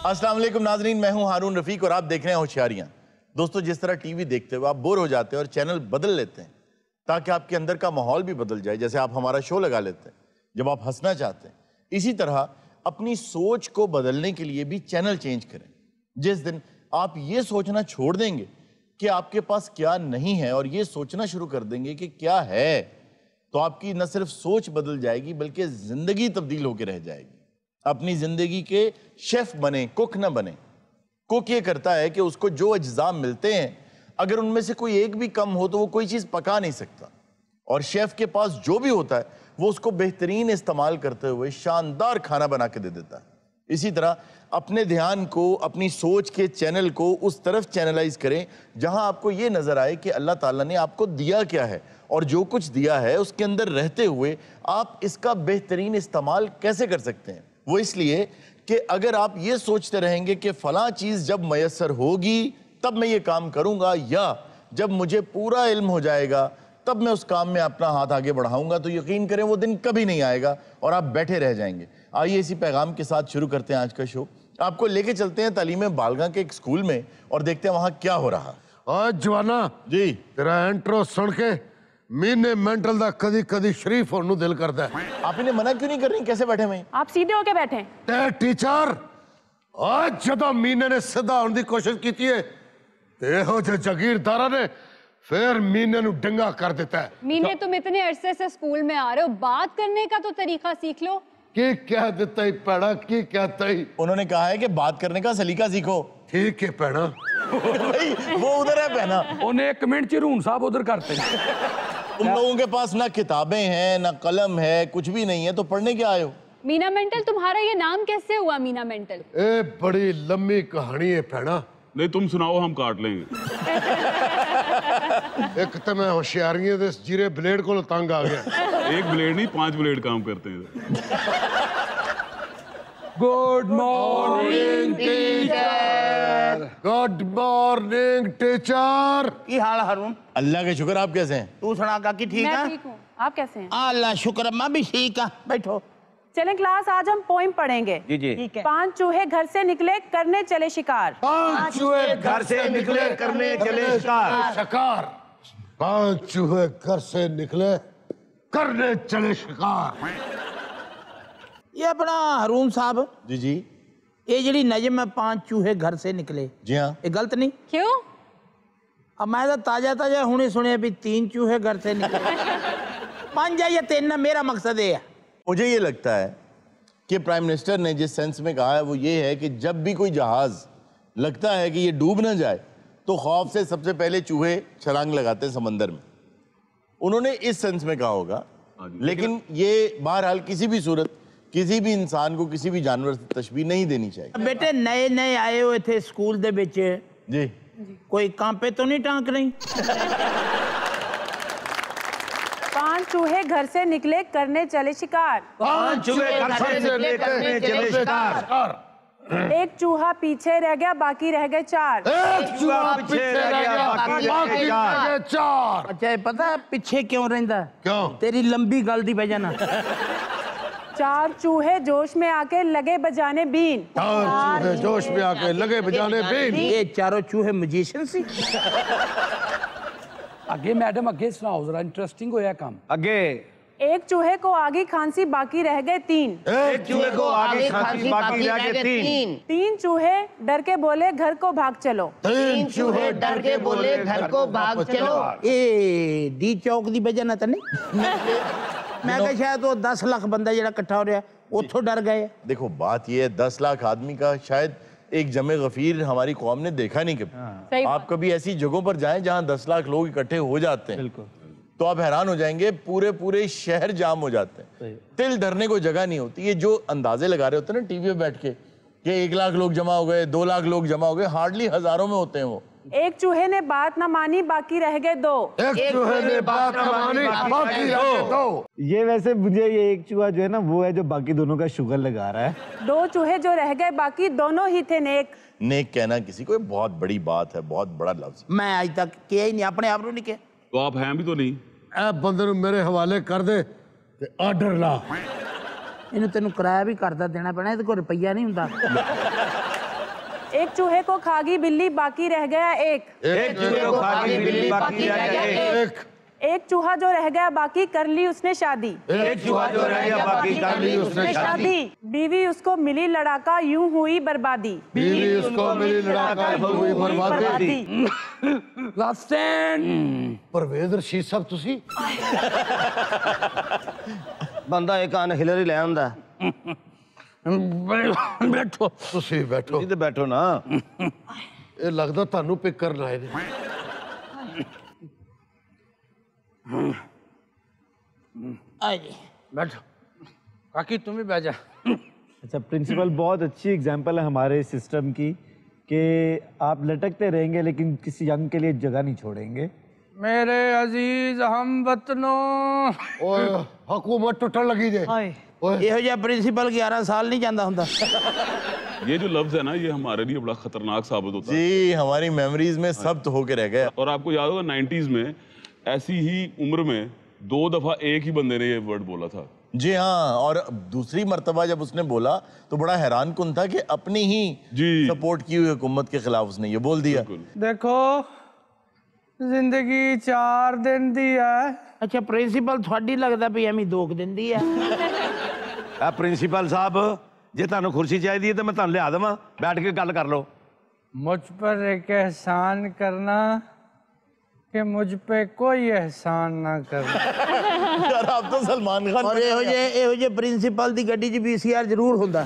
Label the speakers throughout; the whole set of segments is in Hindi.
Speaker 1: अस्सलाम वालेकुम नाज़रीन, मैं हूं हारून रफीक और आप देख रहे हैं होशियारियां। दोस्तों, जिस तरह टीवी देखते हुए आप बोर हो जाते हैं और चैनल बदल लेते हैं ताकि आपके अंदर का माहौल भी बदल जाए, जैसे आप हमारा शो लगा लेते हैं जब आप हंसना चाहते हैं, इसी तरह अपनी सोच को बदलने के लिए भी चैनल चेंज करें। जिस दिन आप ये सोचना छोड़ देंगे कि आपके पास क्या नहीं है और ये सोचना शुरू कर देंगे कि क्या है, तो आपकी न सिर्फ सोच बदल जाएगी बल्कि जिंदगी तब्दील होकर रह जाएगी। अपनी जिंदगी के शेफ बने, कुक ना बने। कुक ये करता है कि उसको जो अज्जा मिलते हैं अगर उनमें से कोई एक भी कम हो तो वो कोई चीज़ पका नहीं सकता, और शेफ के पास जो भी होता है वो उसको बेहतरीन इस्तेमाल करते हुए शानदार खाना बना के दे देता है। इसी तरह अपने ध्यान को, अपनी सोच के चैनल को उस तरफ चैनलाइज करें जहां आपको ये नजर आए कि अल्लाह ताला ने आपको दिया क्या है और जो कुछ दिया है उसके अंदर रहते हुए आप इसका बेहतरीन इस्तेमाल कैसे कर सकते हैं। वो इसलिए कि अगर आप ये सोचते रहेंगे कि फलां चीज़ जब मैसर होगी तब मैं ये काम करूंगा, या जब मुझे पूरा इल्म हो जाएगा तब मैं उस काम में अपना हाथ आगे बढ़ाऊंगा, तो यकीन करें वो दिन कभी नहीं आएगा और आप बैठे रह जाएंगे। आइए इसी पैगाम के साथ शुरू करते हैं आज का शो। आपको लेके चलते हैं तालीम बालगा के एक स्कूल में और देखते हैं वहां क्या हो रहा।
Speaker 2: आज जवाना
Speaker 1: जी,
Speaker 2: तेरा एंट्रो सुन के मीने मेंटल दा कदी कदी शरीफ होने दिल करता है।
Speaker 1: आप इन्हें मना क्यों नहीं कर रही? कैसे बैठे मैं?
Speaker 3: आप सीधे होके बैठे।
Speaker 2: ते टीचर, आज जदों मीने ने सीधा होने की कोशिश की है ते जो जागीरदारा ने फिर मीने नु डंगा कर देता है।
Speaker 3: मीने, तुम इतने अरसे से स्कूल में आ रहे हो, बात करने का तो तरीका सीख लो।
Speaker 2: की क्या देता ही पैड़ा, की कहता ही?
Speaker 1: उन्होंने कहा है कि बात करने का सलीका सीखो।
Speaker 2: ठीक है पैड़ा।
Speaker 1: वो उधर है पहना,
Speaker 4: उन्हें एक मिनट चिरून साहब उधर करते हैं।
Speaker 1: तुम लोगों के पास ना किताबें हैं ना कलम है, कुछ भी नहीं है, तो पढ़ने क्या आए हो?
Speaker 3: मीना मेंटल, तुम्हारा ये नाम कैसे हुआ मीना मेंटल?
Speaker 2: ए बड़ी लंबी कहानी है पैड़ा।
Speaker 5: नहीं तुम सुनाओ, हम काट लेंगे।
Speaker 2: एक तो मैं होशियारियां दे जीरे ब्लेड को तंग आ गया।
Speaker 5: एक ब्लेड नहीं 5 ब्लेड काम करते हैं।
Speaker 4: Good morning
Speaker 2: teacher. Good morning teacher.
Speaker 6: की हाल हारून?
Speaker 1: अल्लाह के शुक्र, आप कैसे हैं?
Speaker 6: तू सुना काकी ठीक
Speaker 3: मैं
Speaker 6: है?
Speaker 3: ठीक हूँ, आप कैसे हैं?
Speaker 6: अल्लाह शुक्र, मैं भी ठीक है। बैठो।
Speaker 3: चलें क्लास, आज हम पोइम पढ़ेंगे।
Speaker 6: जी जी ठीक है।
Speaker 3: 5 चूहे घर से निकले करने चले शिकार।
Speaker 2: 5 चूहे
Speaker 6: घर से निकले करने चले शिकार।
Speaker 2: शिकार। 5 चूहे घर से निकले करने चले शिकार।
Speaker 6: ये अपना हारून साहब,
Speaker 1: जी जी
Speaker 6: ये जड़ी नज़म है 5 चूहे घर से निकले,
Speaker 1: जी हाँ।
Speaker 6: ये गलत नहीं?
Speaker 3: क्यों?
Speaker 6: अब मैं तो ताजा ताजा हुने सुने भी 3 चूहे घर से निकले। 5 या 3 मेरा मकसद ये है।
Speaker 1: मुझे ये लगता है कि प्राइम मिनिस्टर ने जिस सेंस में कहा है वो ये है कि जब भी कोई जहाज लगता है कि ये डूब ना जाए तो खौफ से सबसे पहले चूहे छलांग लगाते हैं समंदर में। उन्होंने इस सेंस में कहा होगा, लेकिन ये बहरहाल किसी भी सूरत किसी भी इंसान को किसी भी जानवर से तशबीह नहीं देनी चाहिए।
Speaker 6: बेटे नए नए आए हुए थे स्कूल दे विच,
Speaker 1: जी
Speaker 6: कोई कांपे तो नहीं टांक रही?
Speaker 3: 5 चूहे घर से निकले करने चले शिकार।
Speaker 6: 5 चूहे घर से निकले करने चले शिकार।
Speaker 3: एक चूहा पीछे रह गया, बाकी रह गए 4।
Speaker 2: एक चूहा पीछे रह गया, बाकी रह गए 4।
Speaker 6: अच्छा, पता है पीछे क्यों रहता?
Speaker 2: क्यों?
Speaker 6: तेरी लंबी गल दी वजह ना।
Speaker 3: 4 चूहे जोश में आके लगे बजाने बीन।
Speaker 2: 4 चूहे जोश में आके लगे बजाने बीन।
Speaker 6: ये चारों चूहे म्यूजिशियन सी।
Speaker 4: आगे मैडम, आगे सुनाओ जरा, इंटरेस्टिंग होया काम।
Speaker 7: आगे।
Speaker 3: एक चूहे को आगे खांसी, बाकी रह गए 3।
Speaker 2: एक
Speaker 7: चूहे को आगे खांसी, बाकी रह गए 3।
Speaker 3: 3 चूहे डर के बोले घर को भाग चलो।
Speaker 2: 3 चूहे
Speaker 7: डर के बोले घर को भाग चलो।
Speaker 6: ए डी चौक दी वजह ना तो नहीं? मैं कहा शायद वो 10 लाख बंदा जरा इकट्ठा हो रहा उतो डर गए।
Speaker 1: देखो, बात यह है 10 लाख आदमी का शायद एक जमे गफीर हमारी कौम ने देखा नहीं कभी। आप कभी ऐसी जगहों पर जाएं जहां 10 लाख लोग इकट्ठे हो जाते हैं, तो आप हैरान हो जाएंगे, पूरे पूरे शहर जाम हो जाते हैं, तिल धरने को जगह नहीं होती। ये जो अंदाजे लगा रहे होते हैं ना टीवी पे बैठ के कि 1 लाख लोग जमा हो गए, 2 लाख लोग जमा हो गए, हार्डली हजारों में होते हैं वो।
Speaker 3: एक चूहे ने बात ना मानी, बाकी रह गए 2।
Speaker 2: एक चूहे ने बात न मानी, बाकी रह गए 2।
Speaker 7: ये वैसे मुझे ये एक चूहा जो है ना वो है जो बाकी दोनों का शुगर लगा रहा है।
Speaker 3: 2 चूहे जो रह गए, बाकी दोनों ही थे नेक।
Speaker 1: नेक कहना किसी को बहुत बड़ी बात है, बहुत बड़ा लफ्ज।
Speaker 6: मैं आज तक किया ही नहीं, अपने आप नहीं किया।
Speaker 5: तो आप हैं भी तो नहीं?
Speaker 2: ए बंदे नु मेरे हवाले कर दे ते आर्डर ला।
Speaker 6: ਇਹਨੂੰ ਤੈਨੂੰ ਕਿਰਾਇਆ ਵੀ ਕਰਦਾ ਦੇਣਾ ਪੈਣਾ, ਇਹਦੇ ਕੋਲ ਰੁਪਈਆ ਨਹੀਂ ਹੁੰਦਾ।
Speaker 3: एक चूहे को खागी बिल्ली बाकी रह गया एक।
Speaker 2: एक चूहे को खागी बिल्ली बाकी रह गया एक।
Speaker 3: एक चूहा जो रह गया बाकी कर ली उसने शादी।
Speaker 2: एक चूहा जो रह गया बाकी कर ली उसने शादी।
Speaker 3: बीवी उसको मिली लड़ाका यूं हुई बर्बादी।
Speaker 2: बीवी उसको मिली लड़ाका यूं हुई बर्बादी।
Speaker 4: Last stand.
Speaker 2: परवेज रशीद साहब तुसी
Speaker 8: ਬੰਦਾ ਇੱਕ ਅਨ ਹਿਲਰ ਹੀ ਲੈ ਆਉਂਦਾ।
Speaker 4: बैठो
Speaker 2: ਤੁਸੀਂ ਬੈਠੋ।
Speaker 8: ਤੁਸੀਂ ਤੇ ਬੈਠੋ ਨਾ।
Speaker 2: ਇਹ ਲੱਗਦਾ ਤੁਹਾਨੂੰ ਪਿਕ ਕਰਨ ਆਏ ਨੇ।
Speaker 4: बैठो काकी तुम भी बैठ जा।
Speaker 7: अच्छा प्रिंसिपल, बहुत अच्छी एग्जाम्पल है हमारे सिस्टम की कि आप लटकते रहेंगे लेकिन किसी यंग के लिए जगह नहीं छोड़ेंगे।
Speaker 4: मेरे अजीज हम वतनों।
Speaker 2: ਓਏ ਹਕੂਮਤ ਟੁੱਟਣ ਲੱਗੀ ਜੇ।
Speaker 6: ਇਹੋ ਜਿਹਾ ਪ੍ਰਿੰਸੀਪਲ 11 ਸਾਲ ਨਹੀਂ ਜਾਂਦਾ ਹੁੰਦਾ।
Speaker 5: ये जो लफ्ज है ना, ये हमारे लिए बड़ा खतरनाक साबित होता है।
Speaker 1: जी, हमारी मेमोरीज में सब तो होके रह गया।
Speaker 5: और आपको याद होगा 90s में ऐसी ही उम्र में 2 दफा एक ही बंदे ने ये वर्ड बोला था।
Speaker 1: जी हाँ, और दूसरी मर्तबा जब उसने बोला तो बड़ा हैरान कुन था कि अपनी ही
Speaker 5: जी
Speaker 1: सपोर्ट की हुई हुकूमत के खिलाफ उसने ये बोल दिया।
Speaker 4: देखो जिंदगी 4 दिन दी है।
Speaker 6: ਅੱਛਾ ਪ੍ਰਿੰਸੀਪਲ ਤੁਹਾਡੀ ਲੱਗਦਾ ਵੀ ਐਵੇਂ 2 ਦਿਨ ਦੀ ਆ।
Speaker 8: ਆ ਪ੍ਰਿੰਸੀਪਲ ਸਾਹਿਬ, ਜੇ ਤੁਹਾਨੂੰ ਕੁਰਸੀ ਚਾਹੀਦੀ ਹੈ ਤਾਂ ਮੈਂ ਤੁਹਾਨੂੰ ਲਿਆ ਦੇਵਾਂ, ਬੈਠ ਕੇ ਗੱਲ ਕਰ ਲਓ।
Speaker 4: मुझ पर एक एहसान करना कि मुझ पे कोई एहसान ना करना।
Speaker 1: यार आप तो सलमान खान
Speaker 6: ਔਰ ਇਹੋ ਜਿਹੇ ਪ੍ਰਿੰਸੀਪਲ ਦੀ ਗੱਡੀ 'ਚ VCR ਜ਼ਰੂਰ ਹੁੰਦਾ।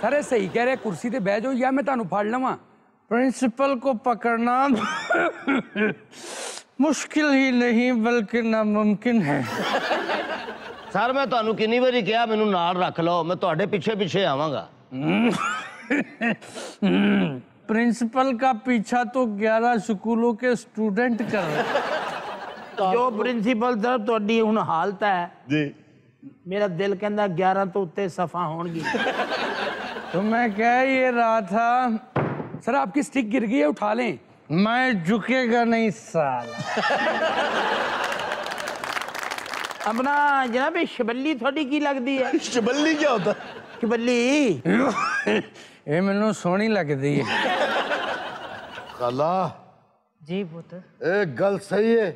Speaker 4: सर सही कह रहे, कुर्सी ते बह जाओ या मैं ਤੁਹਾਨੂੰ ਫੜ ਲਵਾਂ। प्रिंसिपल को पकड़ना मुश्किल ही नहीं बल्कि नामुमकिन है।
Speaker 8: ਸਰ ਮੈਂ ਤੁਹਾਨੂੰ ਕਿੰਨੀ ਵਾਰੀ ਕਿਹਾ ਮੈਨੂੰ ਨਾਲ ਰੱਖ ਲਓ, ਮੈਂ ਤੁਹਾਡੇ ਪਿੱਛੇ ਪਿੱਛੇ ਆਵਾਂਗਾ।
Speaker 4: प्रिंसिपल का पीछा तो 11 स्कूलों के स्टूडेंट कर रहे हैं।
Speaker 6: ਜੋ ਪ੍ਰਿੰਸੀਪਲ ਸਾਹਿਬ ਤੁਹਾਡੀ ਹੁਣ ਹਾਲਤ ਹੈ
Speaker 1: जी,
Speaker 6: ਮੇਰਾ ਦਿਲ ਕਹਿੰਦਾ 11 ਤੋਂ ਉੱਤੇ ਸਫਾ ਹੋਣਗੀ।
Speaker 4: तो मैं कह ये रहा था सर आपकी स्टिक गिर गई है, उठा लें। मैं झुकेगा नहीं साला।
Speaker 6: ਆਪਣਾ ਜਨਾਬ ਇਹ ਸ਼ਬੱਲੀ ਤੁਹਾਡੀ ਕੀ ਲੱਗਦੀ ਹੈ?
Speaker 1: शिबल्ली क्या होता है?
Speaker 6: ਸ਼ਬੱਲੀ
Speaker 4: ये मैनू सोहनी लगती है।
Speaker 2: ਕਾਲਾ
Speaker 9: जी पुत्र।
Speaker 2: ਇਹ ਗੱਲ ਸਹੀ ਹੈ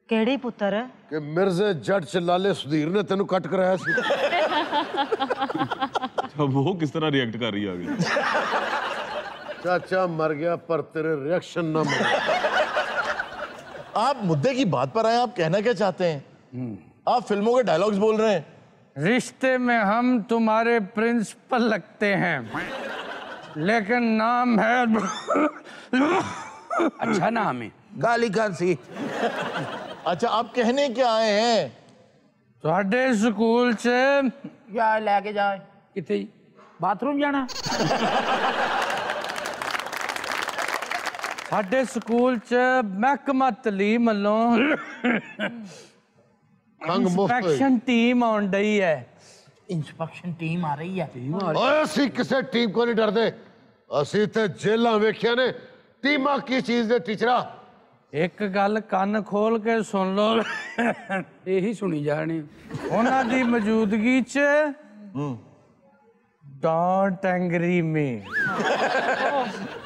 Speaker 9: केड़ी पुत्र है?
Speaker 2: ਕਿ ਮਿਰਜ਼ੇ ਜੱਟ ਚ ਲਾਲੇ ਸੁਧੀਰ ਨੇ ਤੈਨੂੰ ਕੱਟ ਕਰਾਇਆ ਸੀ।
Speaker 5: अच्छा, वो किस तरह रिएक्ट कर रही है आगे?
Speaker 2: चाचा मर गया पर तेरे रिएक्शन ना मर।
Speaker 1: आप मुद्दे की बात पर आए, आप कहना क्या चाहते हैं? आप फिल्मों के डायलॉग्स बोल रहे हैं।
Speaker 4: रिश्ते में हम तुम्हारे प्रिंसिपल लगते हैं लेकिन नाम है अच्छा नाम है
Speaker 6: ਗਾਲੀ ਖਾਂਸੀ।
Speaker 1: अच्छा, आप कहने क्या आए हैं?
Speaker 4: ਤੁਹਾਡੇ ਸਕੂਲ 'ਚ
Speaker 6: ਜਾ ਲੈ ਕੇ ਜਾ।
Speaker 4: ਕਿੱਥੇ ਜੀ?
Speaker 6: ਬਾਥਰੂਮ ਜਾਣਾ?
Speaker 4: ਸਾਡੇ ਸਕੂਲ 'ਚ ਮਹਿਕਮਾ ਤਾਲੀਮ ਵੱਲੋਂ
Speaker 2: ਖੰਗ ਮੁਫਤ
Speaker 4: ਇੰਸਪੈਕਸ਼ਨ ਟੀਮ ਆਉਣ ਡਈ ਹੈ।
Speaker 6: ਇੰਸਪੈਕਸ਼ਨ ਟੀਮ ਆ ਰਹੀ ਹੈ।
Speaker 2: ਓਏ ਅਸੀਂ ਕਿਸੇ ਟੀਮ ਕੋ ਨਹੀਂ ਡਰਦੇ, ਅਸੀਂ ਤੇ ਜੇਲਾਂ ਵੇਖਿਆ ਨੇ ਟੀਮਾਂ ਕੀ ਚੀਜ਼ ਦੇ ਟੀਚਰਾ।
Speaker 4: ਇੱਕ ਗੱਲ ਕੰਨ ਖੋਲ ਕੇ ਸੁਣ ਲਓ, ਇਹੀ ਸੁਣੀ ਜਾਣੀ। ਉਹਨਾਂ ਦੀ ਮੌਜੂਦਗੀ 'ਚ ਡੋਂਟ ਐਂਗਰੀ ਮੀ।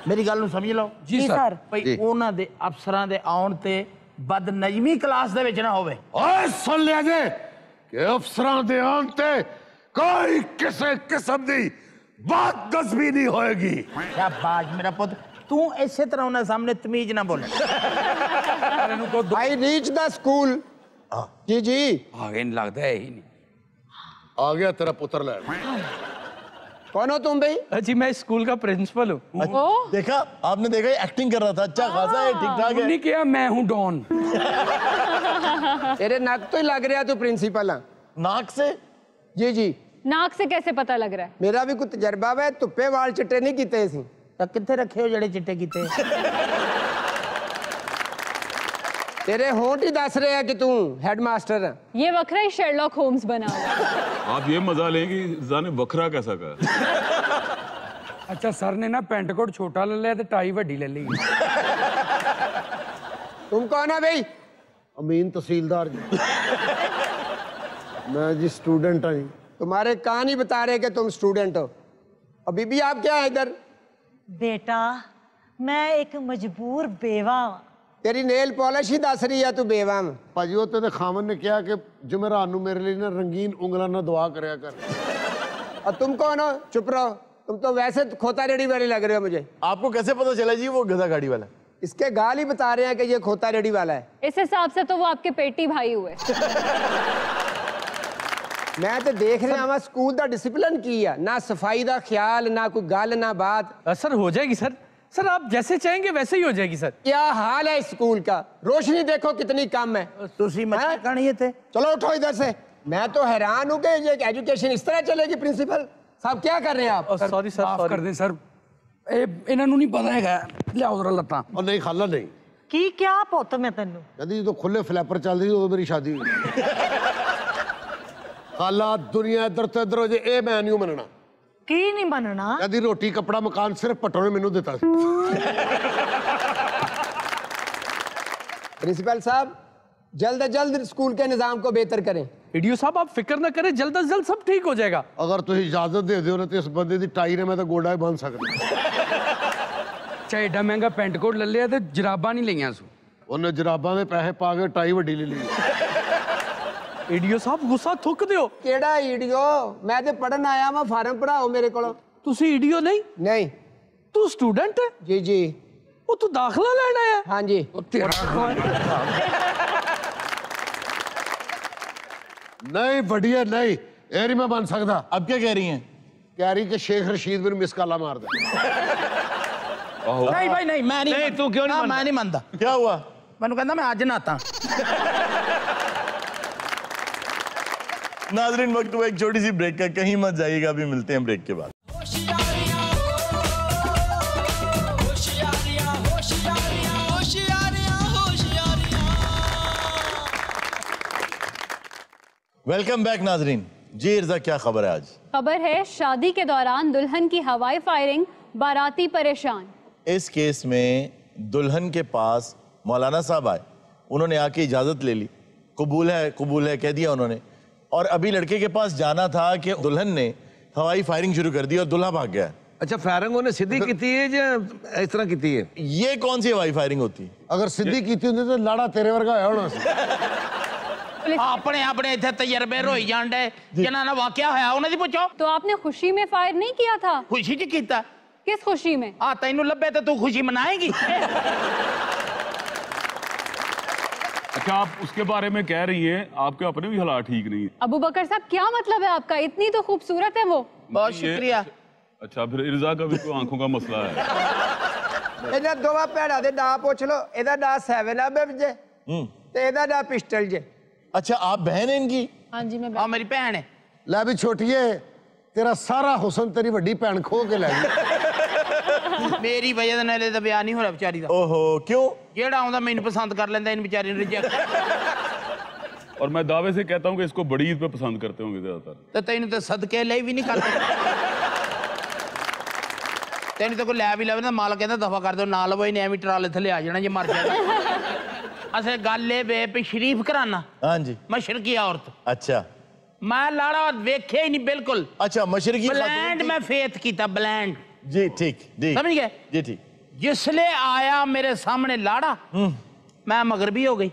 Speaker 6: ਮੇਰੀ ਗੱਲ ਨੂੰ ਸਮਝ ਲਓ
Speaker 4: ਜੀ ਸਰ।
Speaker 6: ਭਈ ਉਹਨਾਂ ਦੇ ਅਫਸਰਾਂ ਦੇ ਆਉਣ ਤੇ ਬਦਨਜ਼ਮੀ ਕਲਾਸ ਦੇ ਵਿੱਚ ਨਾ ਹੋਵੇ।
Speaker 2: ਓਏ ਸੁਣ ਲਿਆ ਜੇ ਕਿ ਅਫਸਰਾਂ ਦੇ ਆਉਣ ਤੇ ਕੋਈ ਕਿਸੇ ਕਿਸਮ ਦੀ ਬਦਨਜ਼ਮੀ ਨਹੀਂ ਹੋਏਗੀ।
Speaker 6: ਸ਼ਾਬਾਸ਼ ਮੇਰਾ ਪੁੱਤ, ਤੂੰ ਇਸੇ ਤਰ੍ਹਾਂ ਉਹਨਾਂ ਸਾਹਮਣੇ ਤਮੀਜ਼ ਨਾ ਬੋਲ।
Speaker 8: ਆਈ ਰੀਚ ਦਾ ਸਕੂਲ। ਜੀ ਜੀ
Speaker 4: ਆਗੇ ਨਹੀਂ ਲੱਗਦਾ ਇਹੀ ਨਹੀਂ।
Speaker 2: ਆ ਗਿਆ ਤੇਰਾ ਪੁੱਤਰ ਲੈਣ।
Speaker 8: कौन हो तुम भाई?
Speaker 4: जी मैं स्कूल का प्रिंसिपल हूँ।
Speaker 1: देखा आपने, देखा एक्टिंग कर रहा था, अच्छा खासा है, ठीक ठाक है।
Speaker 4: नहीं किया, मैं हूँ डॉन।
Speaker 8: तेरे नाक तो ही लग रहा तू प्रिंसिपल है।
Speaker 1: नाक से?
Speaker 8: जी जी
Speaker 3: नाक से कैसे पता लग रहा है?
Speaker 8: मेरा भी कुछ तजर्बा है, धुप्पे वाल चिट्टे नहीं कीते सी।
Speaker 6: ਤਾਂ ਕਿੱਥੇ ਰੱਖੇ ਹੋ ਜਿਹੜੇ ਚਿੱਟੇ ਕੀਤੇ?
Speaker 8: तेरे होंठ ही दस रहे हैं कि तू हेडमास्टर है।
Speaker 3: ये वखरा ही शेरलॉक होम्स बना हुआ है।
Speaker 5: आप ये मजा लें कि जाने बकरा कैसा का।
Speaker 4: अच्छा सर ने ना पेंट कोट छोटा ले लिया तो टाई वड्डी ले ली।
Speaker 8: तुम कौन है भाई?
Speaker 2: अमीन तहसीलदार जी। मैं जी स्टूडेंट हूँ जी।
Speaker 8: तुम्हारे कान ही बता रहे कि तुम स्टूडेंट हो। और बीबी आप क्या है इधर?
Speaker 9: बेटा मैं एक मजबूर बेवा हाँ।
Speaker 10: तेरी नेल पॉलिश ही दस रही है तू बेवा में।
Speaker 2: ਭਾਜੀ ਉਹ ਤੇ ਖਾਮਨ ਨੇ ਕਿਹਾ ਕਿ ਜੁਮੇਰਾਤ ਨੂੰ ਮੇਰੇ ਲਈ ਨਾ ਰੰਗੀਨ ਉਂਗਲਾਂ ਨਾਲ ਦੁਆ ਕਰਿਆ ਕਰ।
Speaker 10: और तुम कौन हो? चुप रहो, तुम तो वैसे खोता रेडी वाले लग रहे हो मुझे।
Speaker 1: आपको कैसे पता चला जी वो गधा गाड़ी वाला?
Speaker 10: इसके गाल ही बता रहे हैं कि ये खोता रेडी वाला है।
Speaker 3: इस हिसाब से तो वो आपके पेटी भाई हुए।
Speaker 10: मैं तो देख रहा हूँ स्कूल का डिसिप्लिन की है, ना सफाई का ख्याल, ना कोई गल ना बात।
Speaker 4: सर हो जाएगी सर, सर आप जैसे चाहेंगे वैसे ही हो जाएगी सर।
Speaker 10: क्या हाल है इस स्कूल का? रोशनी देखो कितनी कम है।
Speaker 6: ਤੁਸੀਂ ਮੱਛੀ ਕਹਾਣੀ ਇੱਥੇ।
Speaker 10: चलो उठो इधर से। मैं तो हैरान हूँ कि ये एजुकेशन इस तरह चलेगी। प्रिंसिपल साहब क्या कर रहे हैं आप?
Speaker 4: सॉरी सर,
Speaker 11: माफ कर दें सर, ਇਹਨਾਂ ਨੂੰ ਨਹੀਂ ਪਤਾ ਹੈਗਾ, ਲਿਆਓ ਜ਼ਰਾ ਲੱਤਾਂ।
Speaker 2: ਉਹ ਨਹੀਂ ਖਾਲਾ ਨਹੀਂ
Speaker 9: की क्या पुत मैं तेनू
Speaker 2: ਕਹਿੰਦੀ ਜਦੋਂ ਖੁੱਲੇ ਫਲੈਪਰ ਚੱਲਦੀ ਸੀ ਉਦੋਂ ਮੇਰੀ ਸ਼ਾਦੀ ਹੋਈ। ਖਾਲਾ ਦੁਨੀਆ ਇੱਧਰ ਤੋਂ ਇੱਧਰ ਹੋ ਜੇ ਇਹ ਮੈਂ ਨਹੀਂ ਮੰਨਣਾ।
Speaker 9: की नहीं मनना?
Speaker 2: ਕਹਿੰਦੀ ਰੋਟੀ ਕੱਪੜਾ ਮਕਾਨ ਸਿਰਫ ਭੱਟੋ ਨੇ ਮੈਨੂੰ ਦਿੱਤਾ ਸੀ।
Speaker 10: प्रिंसिपल साहब जल्द से जल्द स्कूल के निज़ाम को बेहतर करें।
Speaker 4: ईडीओ साहब आप फिक्र ना करें, जल्द से जल्द सब ठीक हो जाएगा।
Speaker 2: ਅਗਰ ਤੁਸੀਂ ਇਜਾਜ਼ਤ ਦੇ ਦਿਓ ਨਾ ਤੇ ਇਸ ਬੰਦੇ ਦੀ ਟਾਈ ਨੇ ਮੈਂ ਤਾਂ ਗੋਡਾ ਹੀ ਬੰਨ ਸਕਦਾ।
Speaker 11: ਚਾਹੇ ਏਡਾ ਮਹਿੰਗਾ ਪੈਂਟ ਕੋਟ ਲੈ ਲਿਆ ਤੇ ਜਰਾਬਾਂ ਨਹੀਂ ਲਈਆਂ ਸੂ।
Speaker 2: ਉਹਨੇ ਜਰਾਬਾਂ ਦੇ ਪੈਸੇ ਪਾ ਕੇ ਟਾਈ ਵੱਡੀ ਲੈ ਲਈ।
Speaker 4: ईडीओ साहब गुस्सा थुक दियो।
Speaker 10: केड़ा ईडीओ? मैं तो पढ़न आया मैं, फार्म भराओ मेरे को।
Speaker 4: तुसी ईडीओ नहीं?
Speaker 10: नहीं।
Speaker 4: तू स्टूडेंट है?
Speaker 10: जी जी।
Speaker 4: वो तू दाखला लेना है?
Speaker 10: हाँ जी।
Speaker 2: नहीं बढ़िया नहीं, ये नहीं मैं बन सकता।
Speaker 1: अब क्या कह रही हैं?
Speaker 2: कह रही कि शेख रशीद मेरे मिस काला मार दे।
Speaker 6: ਨਹੀਂ ਭਾਈ ਨਹੀਂ, ਮੈਂ ਨਹੀਂ।
Speaker 8: नहीं तू क्यों नहीं
Speaker 6: ਮੈਂ ਨਹੀਂ ਮੰਨਦਾ।
Speaker 1: क्या हुआ?
Speaker 6: ਮੈਨੂੰ ਕਹਿੰਦਾ ਮੈਂ ਅੱਜ ਨਹਾਤਾ।
Speaker 1: नाजरीन वक्त हुआ एक छोटी सी ब्रेक का, कहीं मत जाइएगा, अभी मिलते हैं ब्रेक के बाद। वेलकम बैक नाजरीन। जी इर्जा क्या खबर है आज?
Speaker 3: खबर है शादी के दौरान दुल्हन की हवाई फायरिंग, बाराती परेशान।
Speaker 1: इस केस में दुल्हन के पास मौलाना साहब आए, उन्होंने आके इजाजत ले ली, कबूल है कह दिया उन्होंने, और अभी लड़के के पास जाना था कि दुल्हन ने हवाई फायरिंग शुरू कर दी और दूल्हा भाग गया।
Speaker 8: अच्छा फायरिंग उन्हें सीधी की है या इस तरह की है?
Speaker 1: ये कौन सी हवाई फायरिंग होती है?
Speaker 2: अगर सीधी की होती तो लाड़ा तेरे वर्गा होया होना सी।
Speaker 6: ਆਪਣੇ ਆਪਣੇ ਇੱਥੇ ਤਜਰਬੇ ਰੋਈ ਜਾਂਦੇ ਜਿਨ੍ਹਾਂ ਨਾਲ ਵਾਕਿਆ ਹੋਇਆ ਉਹਨਾਂ ਦੀ ਪੁੱਛੋ।
Speaker 3: तो आपने खुशी में फायर नहीं किया था?
Speaker 6: ਖੁਸ਼ੀ ਚ ਕੀਤਾ।
Speaker 3: किस खुशी में?
Speaker 6: ਆ ਤੈਨੂੰ ਲੱਭੇ ਤੇ ਤੂੰ ਖੁਸ਼ੀ ਮਨਾਏਗੀ।
Speaker 5: अच्छा आप उसके बारे में कह रही हैं, आपके अपने भी हालात ठीक नहीं है।
Speaker 3: अबू बकर साहब क्या मतलब है आपका? इतनी तो खूबसूरत है वो।
Speaker 6: बहुत
Speaker 5: ये-
Speaker 6: शुक्रिया।
Speaker 5: अच्छा फिर इर्जा का भी कोई आंखों का मसला है।
Speaker 10: ਇਹਨਾਂ ਦੋਵਾਂ ਭੈਣਾਂ ਦੇ ਨਾਂ ਪੁੱਛ ਲਓ। ਇਹਦਾ ਨਾਂ 7 ਜੇ ਤੇ ਇਹਦਾ ਨਾਂ ਪਿਸਟਲ ਜੇ।
Speaker 1: अच्छा आप बहन है इनकी?
Speaker 3: हाँ जी मैं
Speaker 6: ਆ ਮੇਰੀ ਭੈਣ ਹੈ।
Speaker 2: ਲੈ ਵੀ ਛੋਟੀਏ ਤੇਰਾ ਸਾਰਾ ਹੁਸਨ ਤੇਰੀ ਵੱਡੀ ਭੈਣ ਖੋ ਕੇ ਲੈ ਗਈ।
Speaker 6: ਮੇਰੀ ਵਜ੍ਹਾ ਨਾਲ ਇਹਦਾ ਵਿਆਹ ਨਹੀਂ ਹੋਇਆ ਵਿਚਾਰੀ ਦਾ।
Speaker 1: ओहो क्यों?
Speaker 6: ਜਿਹੜਾ ਆਉਂਦਾ ਮੈਨੂੰ ਪਸੰਦ ਕਰ ਲੈਂਦਾ, ਇਹਨੂੰ ਵਿਚਾਰੀ ਨੂੰ ਰਿਜੈਕਟ।
Speaker 5: और मैं दावे से कहता हूँ कि इसको बड़ी ईद पे पसंद करते होंगे ज्यादातर।
Speaker 6: ਤੇ ਤੈਨੂੰ ਤਾਂ ਸਦਕੇ ਲਈ ਵੀ ਨਹੀਂ ਕਰਦੇ। ਤੈਨੂੰ ਤਾਂ ਕੋਈ ਲੈ ਵੀ ਲਵੇ ਨਾ, ਮਾਲਕ ਕਹਿੰਦਾ ਦਫਾ ਕਰ ਦਿਓ, ਨਾ ਲਵੋ, ਇਹਨੇ ਐਵੇਂ ਟਰਾਲੇ ਥੱਲੇ ਆ ਜਾਣਾ ਜੇ ਮਰ ਜਾਏਗਾ। ਅਸੇ ਗੱਲ ਇਹ ਵੇ ਵੀ ਸ਼ਰੀਫ ਘਰਾਨਾ,
Speaker 1: हाँ जी।
Speaker 6: ਮਸ਼ਰਕੀ ਔਰਤ।
Speaker 1: अच्छा
Speaker 6: ਮੈਂ ਲਾੜਾ ਵੇਖਿਆ ਹੀ ਨਹੀਂ ਬਿਲਕੁਲ।
Speaker 1: अच्छा मशरकी
Speaker 6: ਬਲੈਂਡ ਮੈਂ ਫੇਥ ਕੀਤਾ, ਬਲੈਂਡ।
Speaker 1: जी ठीक जी
Speaker 6: समझ गए?
Speaker 1: जी ठीक।
Speaker 6: जिसले आया मेरे सामने लाड़ा, मैं मगरबी हो गई।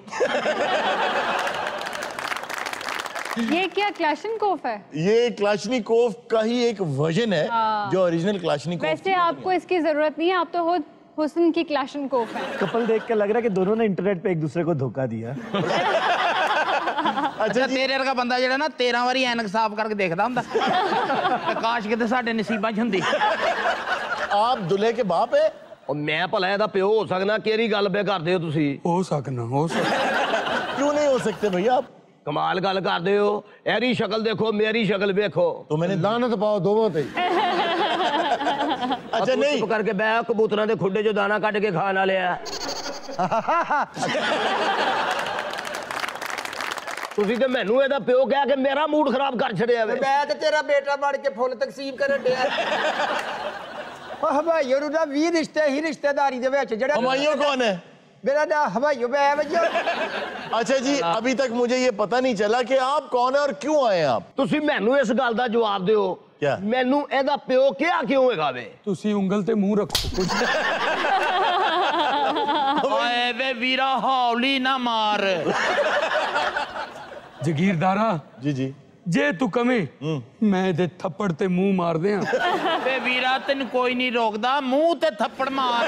Speaker 3: ये क्या क्लैशनकोफ है?
Speaker 1: ये क्लाशनिकोव का ही एक वर्जन है जो ओरिजिनल क्लाशनिकोव।
Speaker 3: वैसे आपको इसकी जरूरत नहीं है, आप तो खुद हुस्न की क्लैशनकोफ है।
Speaker 7: कपल देख के लग रहा है कि दोनों ने इंटरनेट पे एक दूसरे को धोखा दिया।
Speaker 6: अच्छा तेरे वर्गा बंदा जेड़ा ना 13 वारी ऐनक साफ करके देखदा हुंदा। ते काश किते साडे नसीबां च हुंदी।
Speaker 1: आप दूल्हे के बाप है?
Speaker 8: और मैं भला ਇਹਦਾ ਪਿਓ ਹੋ ਸਕਣਾ ਕਿਹੜੀ ਗੱਲ ਬੇ ਕਰਦੇ ਹੋ ਤੁਸੀਂ?
Speaker 11: ਹੋ ਸਕਣਾ ਹੋ ਸਕਣਾ।
Speaker 1: क्यों नहीं हो सकते भैया आप?
Speaker 8: ਕਮਾਲ ਗੱਲ ਕਰਦੇ ਹੋ। ਇਹਦੀ ਸ਼ਕਲ ਦੇਖੋ, ਮੇਰੀ ਸ਼ਕਲ ਵੇਖੋ।
Speaker 1: तो मैंने
Speaker 2: ਲਾਨਤ ਪਾਓ ਦੋਵਾਂ ਤੇ।
Speaker 1: अच्छा नहीं
Speaker 8: ਚੁੱਪ ਕਰਕੇ ਬੈ ਕਬੂਤਰਾਂ ਦੇ ਖੁੱਡੇ 'ਚੋਂ ਦਾਣਾ ਕੱਢ ਕੇ ਖਾਣ ਵਾਲੇ ਆ। ਤੁਸੀਂ ਤੇ ਮੈਨੂੰ ਇਹਦਾ ਪਿਓ ਕਹਿ ਕੇ ਮੇਰਾ ਮੂਡ ਖਰਾਬ ਕਰ ਛੜਿਆ ਵੇ।
Speaker 10: ਮੈਂ ਤੇ ਤੇਰਾ ਬੇਟਾ ਬਣ ਕੇ ਫੁੱਲ ਤਕਸੀਮ ਕਰਨ ਡਿਆ। ਉਹ ਹਵਾਈਓ ਨੂੰ ਨਾ 20 ਰਿਸ਼ਤੇ ਹੀ ਰਿਸ਼ਤੇਦਾਰੀ ਦੇ ਵਿੱਚ ਜਿਹੜਾ
Speaker 1: हमायूं कौन है?
Speaker 10: ਮੇਰਾ ਨਾਂ ਹਵਾਈਓ ਬੈ ਵਜੋ।
Speaker 1: अच्छा जी अभी तक मुझे ये पता नहीं चला कि आप कौन है और क्यों आए हैं आप?
Speaker 8: ਤੁਸੀਂ ਮੈਨੂੰ ਇਸ ਗੱਲ ਦਾ ਜਵਾਬ ਦਿਓ
Speaker 1: क्या
Speaker 12: मैनू एदा प्यो क्या क्यों है गावे
Speaker 11: ਤੁਸੀਂ ਉਂਗਲ ਤੇ ਮੂੰਹ ਰੱਖੋ ਕੁਝ
Speaker 6: ਓਏ ਵੇ ਵੀਰਾ ਹੌਲੀ ਨਾ ਮਾਰ
Speaker 11: ਜਗੀਰਦਾਰਾ
Speaker 1: जी जी
Speaker 11: ਜੇ ਤੂੰ ਕਵੇਂ ਮੈਂ ਇਹਦੇ ਥੱਪੜ ਤੇ ਮੂੰਹ ਮਾਰ ਦਿਆਂ
Speaker 6: ਵੇ ਵੀਰਾ ਤੈਨੂੰ ਕੋਈ ਨਹੀਂ ਰੋਕਦਾ ਮੂੰਹ ਤੇ ਥੱਪੜ ਮਾਰ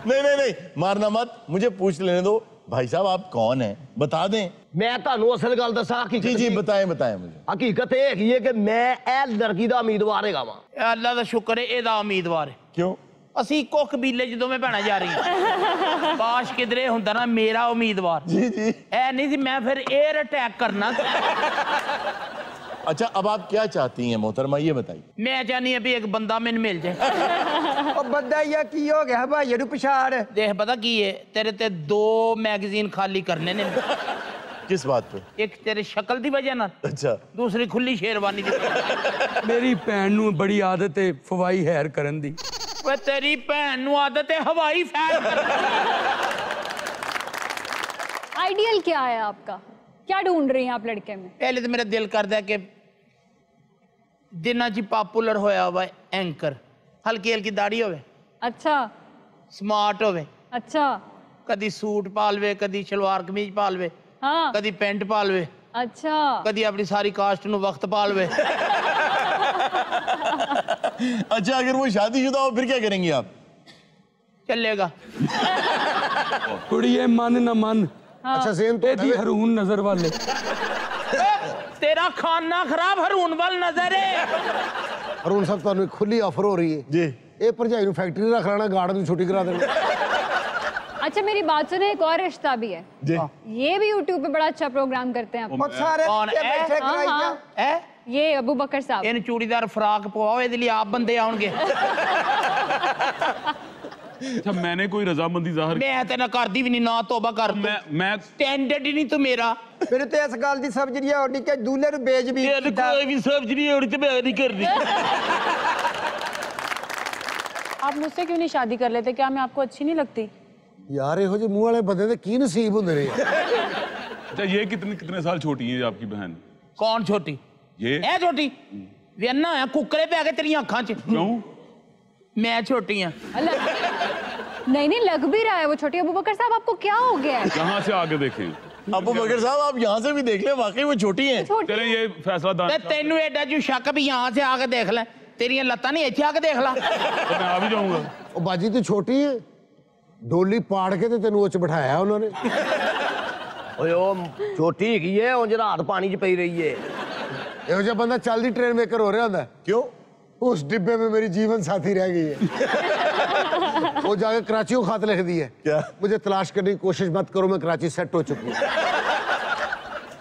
Speaker 1: नहीं नहीं नहीं मारना मत, मुझे पूछ लेने दो। भाई साहब आप कौन हैं, बता दें।
Speaker 12: मैं ਤੁਹਾਨੂੰ ਅਸਲ ਗੱਲ ਦੱਸਾਂ
Speaker 1: जी जी बताएं बताएं मुझे।
Speaker 12: ਹਕੀਕਤ ਇਹ ਹੈਗੀ ਹੈ ਕਿ ਮੈਂ ਇਹ ਲੜਕੀ ਦਾ ਉਮੀਦਵਾਰ ਹੈਗਾ ਵਾਂ
Speaker 6: ਅੱਲਾ ਦਾ ਸ਼ੁਕਰ ਹੈ ਇਹਦਾ ਉਮੀਦਵਾਰ ਹੈ
Speaker 1: क्यों?
Speaker 6: ਅਸੀਂ ਇੱਕੋ ਕਬੀਲੇ 'ਚ ਦੋਵੇਂ ਭੈਣਾਂ ਜਾ ਰਹੀਆਂ ਕਾਸ਼ ਕਿਧਰੇ ਹੁੰਦਾ ਨਾ ਮੇਰਾ ਉਮੀਦਵਾਰ
Speaker 1: जी जी
Speaker 6: ਐ ਨਹੀਂ ਸੀ ਮੈਂ ਫਿਰ 에ਅਰ ਅਟੈਕ ਕਰਨਾ
Speaker 1: अच्छा अब आप क्या चाहती हैं मोहतरमा, ये बताइए।
Speaker 6: ਮੈਂ ਚਾਹਨੀ ਆ ਵੀ ਇੱਕ ਬੰਦਾ ਮੈਨੂੰ ਮਿਲ ਜਾਏ
Speaker 10: ਉਹ ਬੰਦਾ ਯਾ ਕੀ ਹੋ ਗਿਆ ਭਾਈ ਨੂੰ ਪਛਾੜ
Speaker 6: ਦੇਖ ਪਤਾ ਕੀ ਹੈ ਤੇਰੇ ਤੇ 2 ਮੈਗਜ਼ੀਨ ਖਾਲੀ ਕਰਨੇ ਨੇ
Speaker 1: किस बात पे?
Speaker 6: ਇੱਕ ਤੇਰੇ ਸ਼ਕਲ ਦੀ ਵਜ੍ਹਾ ਨਾਲ
Speaker 1: अच्छा
Speaker 6: ਦੂਸਰੀ ਖੁੱਲੀ ਸ਼ੇਰਵਾਨੀ ਦੀ
Speaker 11: ਮੇਰੀ ਭੈਣ ਨੂੰ ਬੜੀ ਆਦਤ ਹੈ ਫਵਾਈ ਹੈਰ ਕਰਨ ਦੀ
Speaker 6: ਓਏ ਤੇਰੀ ਭੈਣ ਨੂੰ ਆਦਤ ਹੈ ਹਵਾਈ ਫੈਰ
Speaker 13: आइडियल क्या है आपका, क्या ढूंढ रही हैं आप लड़के में?
Speaker 6: पहले तो मेरा दिल करता है कि दिना जी पॉपुलर होया हुआ एंकर हल्की हल्की दाढ़ी होवे
Speaker 13: अच्छा
Speaker 6: स्मार्ट होवे
Speaker 13: अच्छा
Speaker 6: कदी सूट पालवे कदी सलवार कमीज पालवे
Speaker 13: हाँ
Speaker 6: कदी पेंट पालवे
Speaker 13: अच्छा
Speaker 6: कदी अपनी सारी कास्ट नु वक्त पालवे
Speaker 1: अच्छा अगर वो शादीशुदा हो फिर क्या करेंगी आप?
Speaker 6: चलेगा
Speaker 11: कुड़िए मन न मन
Speaker 2: अच्छा सेम तो
Speaker 11: ਇਹਦੀ ਹਰੂਨ ਨਜ਼ਰ ਵਾਲੇ
Speaker 6: तेरा खाना खराब हरून वाल नजर है
Speaker 2: अरुण साहब ਤੁਹਾਨੂੰ ਇੱਕ ਖੁੱਲੀ ਆਫਰ ਹੋ ਰਹੀ ਹੈ
Speaker 1: जी
Speaker 2: ਇਹ ਭਰਜਾਈ ਨੂੰ ਫੈਕਟਰੀ ਰੱਖ ਲੈਣਾ ਗਾਰਡ ਨੂੰ ਛੁੱਟੀ ਕਰਾ ਦੇਣਾ
Speaker 13: अच्छा मेरी बात सुने, एक और रिश्ता भी है
Speaker 1: जी
Speaker 13: ये भी यूट्यूब पे बड़ा अच्छा प्रोग्राम करते हैं आप।
Speaker 10: ਉਹ ਸਾਰੇ
Speaker 6: कौन
Speaker 10: ਬੱਚੇ
Speaker 6: है?
Speaker 10: ਬੈਠੇ
Speaker 13: हाँ,
Speaker 10: ਕਰਾਈਆਂ
Speaker 13: हाँ,
Speaker 6: है
Speaker 13: ये अबू बकर साहब।
Speaker 6: इन चूड़ीदार फ्राक पवाओ ਇਹਦੇ ਲਈ ਆਪ ਬੰਦੇ ਆਉਣਗੇ
Speaker 5: अच्छा मैंने कोई रजामंदी जाहिर
Speaker 6: मैं ਤੇ ਨਾ ਕਰਦੀ ਵੀ ਨਹੀਂ ਨਾ ਤੋਬਾ ਕਰ ਤੂੰ
Speaker 5: मैं
Speaker 6: ਸਟੈਂਡਰਡ ਹੀ ਨਹੀਂ ਤੂੰ ਮੇਰਾ
Speaker 10: ਮੈਨੂੰ ਤੇ ਇਸ ਗੱਲ ਦੀ ਸਮਝ ਨਹੀਂ ਆਉਂਦੀ ਕਿ ਦੂਲੇ ਨੂੰ ਬੇਜ ਵੀ
Speaker 6: ਇਹ ਕੋਈ ਵੀ ਸਮਝ ਨਹੀਂ ਆਉਣੀ ਤੇ ਮੈਂ ਨਹੀਂ ਕਰਦੀ
Speaker 3: आप मुझसे क्यों नहीं शादी कर लेते, क्या मैं आपको अच्छी नहीं लगती?
Speaker 2: ਯਾਰ ਇਹੋ ਜਿਹੇ ਮੂੰਹ ਵਾਲੇ ਬੰਦੇ ਦੇ ਕੀ ਨਸੀਬ ਹੁੰਦੇ ਨੇ
Speaker 5: अच्छा ये कितने कितने साल छोटी है आपकी बहन?
Speaker 6: कौन छोटी?
Speaker 5: ये
Speaker 6: ਇਹ ਛੋਟੀ ਵੀ ਅੰਨਾ ਆ ਕੁੱਕਰੇ ਪੈ ਕੇ ਤੇਰੀਆਂ ਅੱਖਾਂ 'ਚ
Speaker 5: क्यों?
Speaker 6: ਮੈਂ ਛੋਟੀ ਆ
Speaker 13: नहीं नहीं लग भी रहा है वो छोटी। अबू बकर साहब आपको क्या हो गया है?
Speaker 5: यहाँ से आगे देखें।
Speaker 1: अबू बकर साहब आप यहाँ से भी देख लें, वाकई वो छोटी हैं।
Speaker 5: चलें ये फैसला दान
Speaker 6: ਤੇ ਤੈਨੂੰ ਐਡਾ ਜੂ ਸ਼ੱਕ ਵੀ यहाँ से आके देख ले तेरियां ਲੱਤਾਂ नहीं ਇੱਥੇ ਆके देख ला
Speaker 5: तो मैं आ भी जाऊंगा।
Speaker 2: ਉਹ ਬਾਜੀ ਤੂੰ ਛੋਟੀ ਹੈ ਡੋਲੀ ਪਾੜ ਕੇ ਤੇ ਤੈਨੂੰ ਉਹ ਚ ਬਿਠਾਇਆ ਉਹਨਾਂ ਨੇ
Speaker 12: ਓਏ ਉਹ ਛੋਟੀ ਹੈਗੀ ਹੈ ਉਂਝ ਰਾਤ ਪਾਣੀ 'ਚ ਪਈ ਰਹੀ ਹੈ
Speaker 2: ਇਹੋ ਜਿਹਾ ਬੰਦਾ ਚੱਲਦੀ ट्रेन मेकर हो रहा होता है।
Speaker 1: क्यों?
Speaker 2: उस डिब्बे में मेरी जीवन साथी रह गई है वो जाके कराची को खत लिख दी है
Speaker 1: क्या?
Speaker 2: मुझे तलाश करने की कोशिश मत करो, मैं कराची सेट हो चुकी हूँ।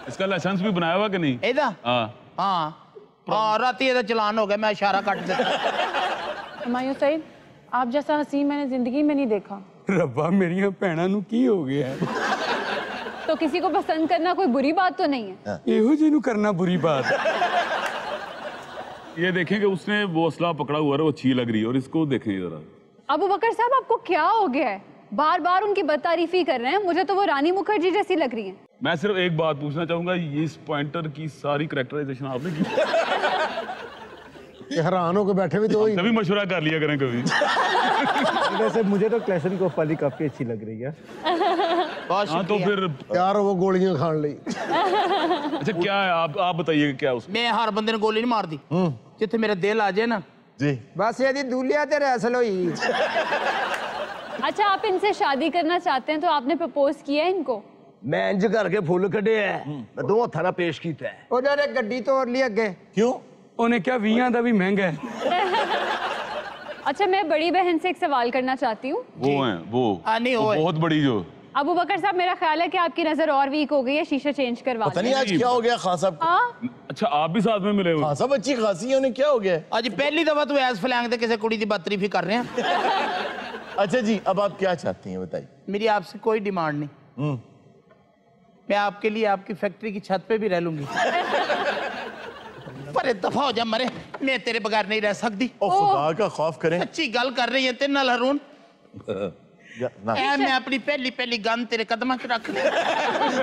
Speaker 5: इसका लाइसेंस भी बनाया हुआ कि नहीं?
Speaker 6: ਇਹਦਾ
Speaker 5: हाँ
Speaker 6: हाँ हाँ राती ਇਹਦਾ ਚਲਾਨ ਹੋ ਗਿਆ ਮੈਂ ਇਸ਼ਾਰਾ ਕੱਟ ਦਿੱਤਾ
Speaker 3: हुमायूं सईद, आप जैसा हसीन मैंने जिंदगी में नहीं देखा।
Speaker 11: ਰੱਬਾ ਮੇਰੀਆਂ ਭੈਣਾਂ ਨੂੰ ਕੀ ਹੋ ਗਿਆ ਹੈ?
Speaker 13: तो किसी को पसंद करना कोई बुरी बात तो नहीं है।
Speaker 11: ਇਹੋ ਜਿਹੀ ਨੂੰ ਕਰਨਾ बुरी बात है।
Speaker 5: ये देखें कि उसने वो असला पकड़ा हुआ है वो अच्छी लग रही है और इसको देखें जरा।
Speaker 13: अबू बकर साहब आपको क्या हो गया है? बार बार उनकी बदतारीफी कर रहे हैं, मुझे तो वो रानी मुखर्जी जैसी लग रही है।
Speaker 5: मैं सिर्फ एक बात पूछना चाहूंगा, इस पॉइंटर की सारी करेक्टराइजेशन आपने की?
Speaker 2: ये हैरान होकर बैठे भी तो
Speaker 5: कभी मशवरा कर लिया करें कभी।
Speaker 7: वैसे मुझे तो क्लेशनकोफ वाली काफी अच्छी लग रही है।
Speaker 5: हाँ तो फिर
Speaker 2: यार वो गोलियां खान ली।
Speaker 5: अच्छा क्या है आप बताइए क्या उसमें?
Speaker 6: मैं हर बंदे ने गोली नहीं मारदी जिथे मेरा दिल आ जाए ना
Speaker 1: जी
Speaker 10: ਬਸ ਇਹਦੀ ਦੂਲਿਆ ਤੇ ਰੈਸਲ ਹੋਈ
Speaker 13: अच्छा आप इनसे शादी करना चाहते हैं तो आपने प्रपोज किया है इनको?
Speaker 12: मैं इंज करके फुल कढ़े है मैं दो हत्थां नाल पेश कीता है
Speaker 10: ਉਹਨਾਂ ਨੇ ਗੱਡੀ ਤੋੜ ਲਈ ਅੱਗੇ
Speaker 1: क्यों?
Speaker 11: ਉਹਨੇ ਕਿਹਾ 20 ਦਾ ਵੀ ਮਹਿੰਗਾ ਹੈ।
Speaker 13: अच्छा मैं बड़ी बहन से एक सवाल करना चाहती हूँ।
Speaker 5: वो हैं वो
Speaker 6: नहीं
Speaker 5: वो
Speaker 6: वो
Speaker 5: बहुत बड़ी जो
Speaker 13: अबू बकर साहब मेरा ख्याल है कि आपकी नजर और वीक हो गई है, शीशा चेंज करवा
Speaker 1: पता
Speaker 13: दें।
Speaker 1: नहीं आज क्या हो गया खान साहब को।
Speaker 13: हाँ
Speaker 5: अच्छा आप भी साथ में मिले हुए?
Speaker 1: खान साहब अच्छी खासी है, उन्हें क्या हो गया?
Speaker 6: ਅੱਜ ਪਹਿਲੀ ਦਫਾ ਤੂੰ ਐਸ ਫਲੈਂਗ ਤੇ ਕਿਸੇ ਕੁੜੀ ਦੀ ਬਦਤਰੀਫੀ ਕਰ ਰਿਹਾ
Speaker 1: अच्छा जी अब आप क्या चाहती हैं बताइए।
Speaker 6: मेरी आपसे कोई डिमांड नहीं मैं आपके लिए आपकी फैक्ट्री की छत पे भी रह लूंगी पर दफा हो जा मरे मैं तेरे बगैर नहीं रह सकती
Speaker 1: ओ खुदा का खौफ करें।
Speaker 6: अच्छी गल कर रही है तेरे नाल हरून ऐ मैं अपनी पहली पहली गन तेरे कदम च रख ली।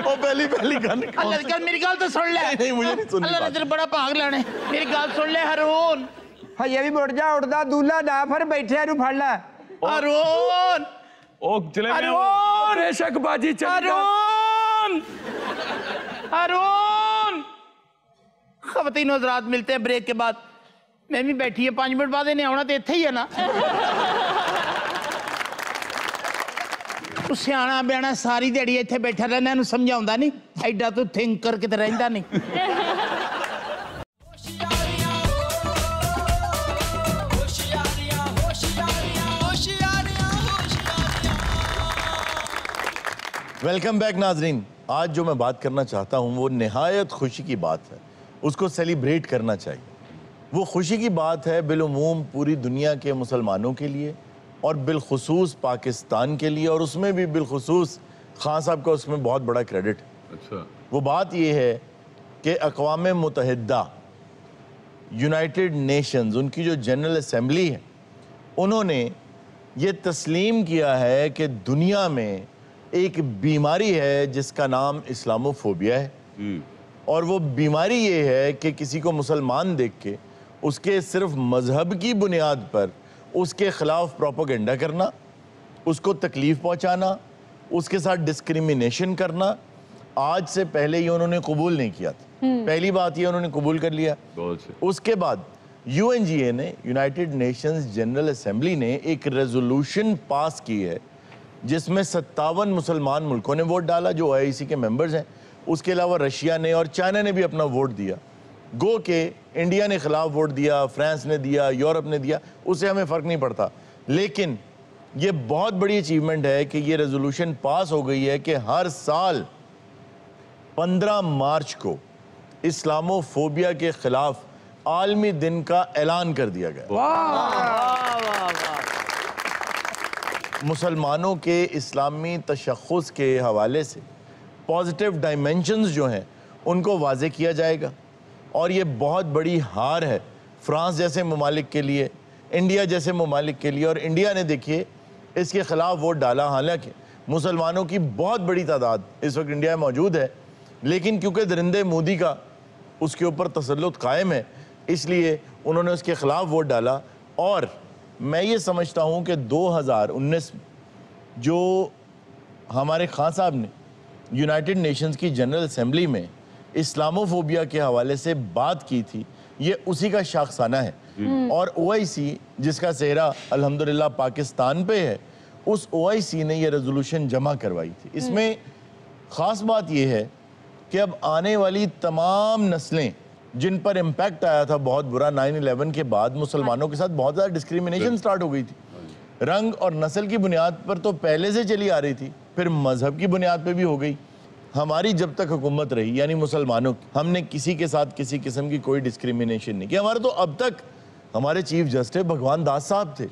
Speaker 1: ओ पहली गन
Speaker 6: अल्लाह दी गल मेरी गल तो सुन ले।
Speaker 1: नहीं मुझे नहीं सुननी
Speaker 6: अल्लाह ने
Speaker 1: बात।
Speaker 6: तेरे बड़ा भाग लाने। मेरी गल सुन ले हारून।
Speaker 10: ਹਜੇ ਵੀ ਮੁੜ ਜਾ ਉੱਠਦਾ ਦੂਲਾ ਨਾ ਫਿਰ ਬੈਠਿਆ ਨੂੰ ਫੜ ਲੈ।
Speaker 6: हारून
Speaker 5: ओ चले गए वो।
Speaker 6: हारून
Speaker 11: बेशक बाजी चल
Speaker 6: हारून हारून खवातीन हज़रात मिलते हैं ब्रेक के बाद। मैं भी बैठी है 5 मिनट बाद इन्हें आना तो इत्थे ही है ना। तू सियाना बयाना सारी दिहाड़ी इत्थे बैठा रहना इन्हूं समझाउंदा नहीं एडा तू थिंक करके तो रहिंदा नहीं।
Speaker 1: वेलकम बैक नाजरीन। आज जो मैं बात करना चाहता हूँ वो निहायत खुशी की बात है, उसको सेलिब्रेट करना चाहिए। वो खुशी की बात है बिलुमूम पूरी दुनिया के मुसलमानों के लिए और बिलखुसूस पाकिस्तान के लिए, और उसमें भी बिलखुसूस खान साहब का उसमें बहुत बड़ा क्रेडिट है।
Speaker 5: अच्छा।
Speaker 1: वो बात ये है कि अक़वाम मुत्तहिदा यूनाइटेड नेशंस, उनकी जो जनरल असम्बली है, उन्होंने ये तस्लीम किया है कि दुनिया में एक बीमारी है जिसका नाम इस्लामोफोबिया है। और वो बीमारी ये है कि किसी को मुसलमान देख के उसके सिर्फ मजहब की बुनियाद पर उसके खिलाफ प्रोपेगेंडा करना, उसको तकलीफ पहुंचाना, उसके साथ डिस्क्रिमिनेशन करना, आज से पहले ये उन्होंने कबूल नहीं किया था। पहली बात ये उन्होंने कबूल कर लिया। उसके बाद UNGA ने, यूनाइटेड नेशंस जनरल असेंबली ने एक रेजोल्यूशन पास की है जिसमें 57 मुसलमान मुल्कों ने वोट डाला जो OIC के मेंबर्स हैं। उसके अलावा रशिया ने और चाइना ने भी अपना वोट दिया। गो के इंडिया ने खिलाफ वोट दिया, फ्रांस ने दिया, यूरोप ने दिया, उससे हमें फ़र्क नहीं पड़ता। लेकिन ये बहुत बड़ी अचीवमेंट है कि ये रेजोल्यूशन पास हो गई है कि हर साल 15 मार्च को इस्लामोफोबिया के खिलाफ आलमी दिन का ऐलान कर दिया गया। मुसलमानों के इस्लामी तशख़्ख़ुस के हवाले से पॉजिटिव डायमेंशंस जो हैं उनको वाज़े किया जाएगा। और ये बहुत बड़ी हार है फ्रांस जैसे ममालिक के लिए, इंडिया जैसे ममालिक के लिए। और इंडिया ने देखिए इसके ख़िलाफ़ वोट डाला, हालांकि मुसलमानों की बहुत बड़ी तादाद इस वक्त इंडिया में मौजूद है, लेकिन क्योंकि दरिंदे मोदी का उसके ऊपर तसल्लुत कायम है, इसलिए उन्होंने उसके ख़िलाफ़ वोट डाला। और मैं ये समझता हूँ कि 2019 जो हमारे खान साहब ने यूनाइटेड नेशंस की जनरल असेंबली में इस्लामोफोबिया के हवाले से बात की थी, ये उसी का शाखसाना है। और OIC जिसका सेहरा अल्हम्दुलिल्लाह पाकिस्तान पे है, उस OIC ने ये रेजोल्यूशन जमा करवाई थी। इसमें ख़ास बात यह है कि अब आने वाली तमाम नस्लें जिन पर इम्पैक्ट आया था बहुत बुरा 9/11 के बाद, मुसलमानों के साथ बहुत ज़्यादा डिस्क्रिमिनेशन स्टार्ट हो गई थी। रंग और नस्ल की बुनियाद पर तो पहले से चली आ रही थी, फिर मजहब की बुनियाद पे भी हो गई। हमारी जब तक हुकूमत रही, यानी मुसलमानों की, हमने किसी के साथ किसी किस्म की कोई डिस्क्रिमिनेशन नहीं की। हमारे तो अब तक हमारे चीफ जस्टिस भगवान दास साहब थे।